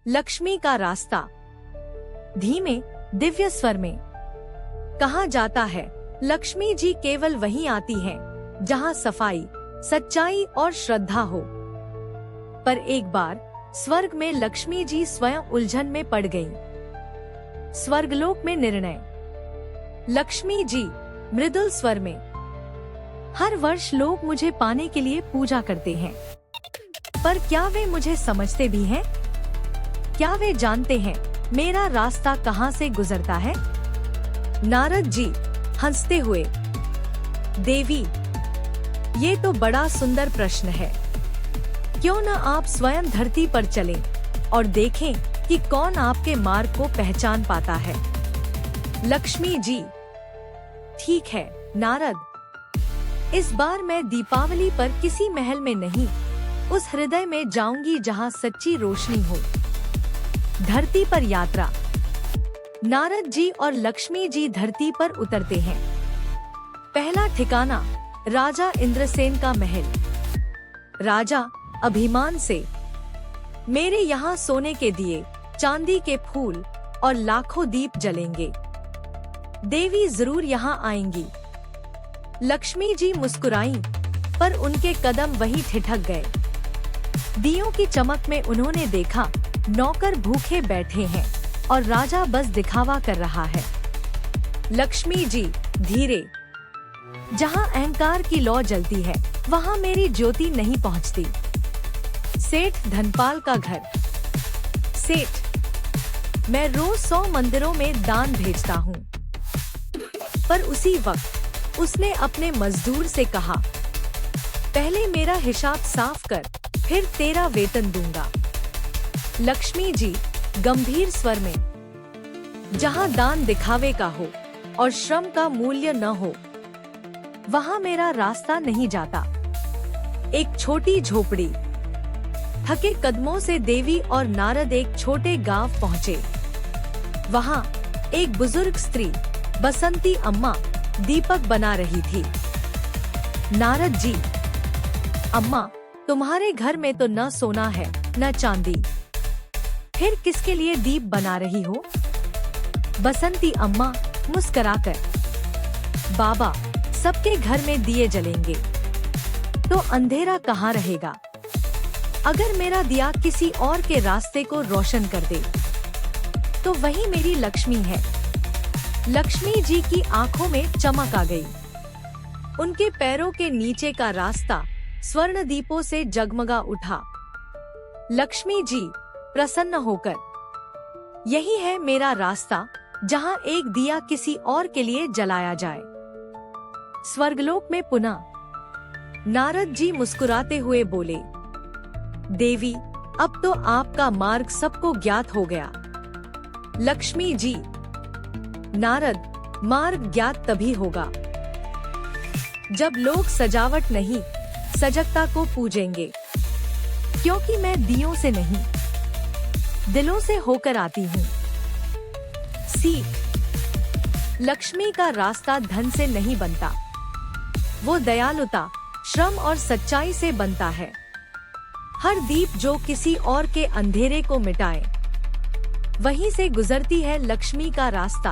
लक्ष्मी का रास्ता। धीमे दिव्य स्वर में कहा जाता है, लक्ष्मी जी केवल वहीं आती हैं जहां सफाई, सच्चाई और श्रद्धा हो। पर एक बार स्वर्ग में लक्ष्मी जी स्वयं उलझन में पड़ गईं। स्वर्गलोक में निर्णय। लक्ष्मी जी मृदुल स्वर में, हर वर्ष लोग मुझे पाने के लिए पूजा करते हैं, पर क्या वे मुझे समझते भी हैं? क्या वे जानते हैं मेरा रास्ता कहां से गुजरता है? नारद जी हंसते हुए, देवी, ये तो बड़ा सुंदर प्रश्न है। क्यों न आप स्वयं धरती पर चलें और देखें कि कौन आपके मार्ग को पहचान पाता है। लक्ष्मी जी, ठीक है नारद, इस बार मैं दीपावली पर किसी महल में नहीं, उस हृदय में जाऊंगी जहां सच्ची रोशनी हो। धरती पर यात्रा। नारद जी और लक्ष्मी जी धरती पर उतरते हैं। पहला ठिकाना राजा इंद्रसेन का महल। राजा अभिमान से, मेरे यहाँ सोने के दिए, चांदी के फूल और लाखों दीप जलेंगे। देवी जरूर यहाँ आएंगी। लक्ष्मी जी मुस्कुराईं, पर उनके कदम वहीं ठिठक गए। दियों की चमक में उन्होंने देखा, नौकर भूखे बैठे हैं और राजा बस दिखावा कर रहा है। लक्ष्मी जी धीरे, जहाँ अहंकार की लौ जलती है वहाँ मेरी ज्योति नहीं पहुँचती। सेठ धनपाल का घर। सेठ, मैं रोज 100 मंदिरों में दान भेजता हूँ। पर उसी वक्त उसने अपने मजदूर से कहा, पहले मेरा हिसाब साफ कर, फिर तेरा वेतन दूंगा। लक्ष्मी जी गंभीर स्वर में, जहाँ दान दिखावे का हो और श्रम का मूल्य न हो, वहाँ मेरा रास्ता नहीं जाता। एक छोटी झोपड़ी। थके कदमों से देवी और नारद एक छोटे गांव पहुँचे। वहाँ एक बुजुर्ग स्त्री, बसंती अम्मा, दीपक बना रही थी। नारद जी, अम्मा, तुम्हारे घर में तो न सोना है न चांदी, फिर किसके लिए दीप बना रही हो? बसंती अम्मा मुस्कुराकर, बाबा, सबके घर में दिए जलेंगे तो अंधेरा कहाँ रहेगा? अगर मेरा दिया किसी और के रास्ते को रोशन कर दे तो वही मेरी लक्ष्मी है। लक्ष्मी जी की आंखों में चमक आ गई। उनके पैरों के नीचे का रास्ता स्वर्ण दीपों से जगमगा उठा। लक्ष्मी जी प्रसन्न होकर, यही है मेरा रास्ता, जहां एक दिया किसी और के लिए जलाया जाए। स्वर्गलोक में पुनः नारद जी मुस्कुराते हुए बोले, देवी, अब तो आपका मार्ग सबको ज्ञात हो गया। लक्ष्मी जी, नारद, मार्ग ज्ञात तभी होगा जब लोग सजावट नहीं, सजगता को पूजेंगे, क्योंकि मैं दियों से नहीं, दिलों से होकर आती हूँ। सीख। लक्ष्मी का रास्ता धन से नहीं बनता, वो दयालुता, श्रम और सच्चाई से बनता है। हर दीप जो किसी और के अंधेरे को मिटाए, वहीं से गुजरती है लक्ष्मी का रास्ता।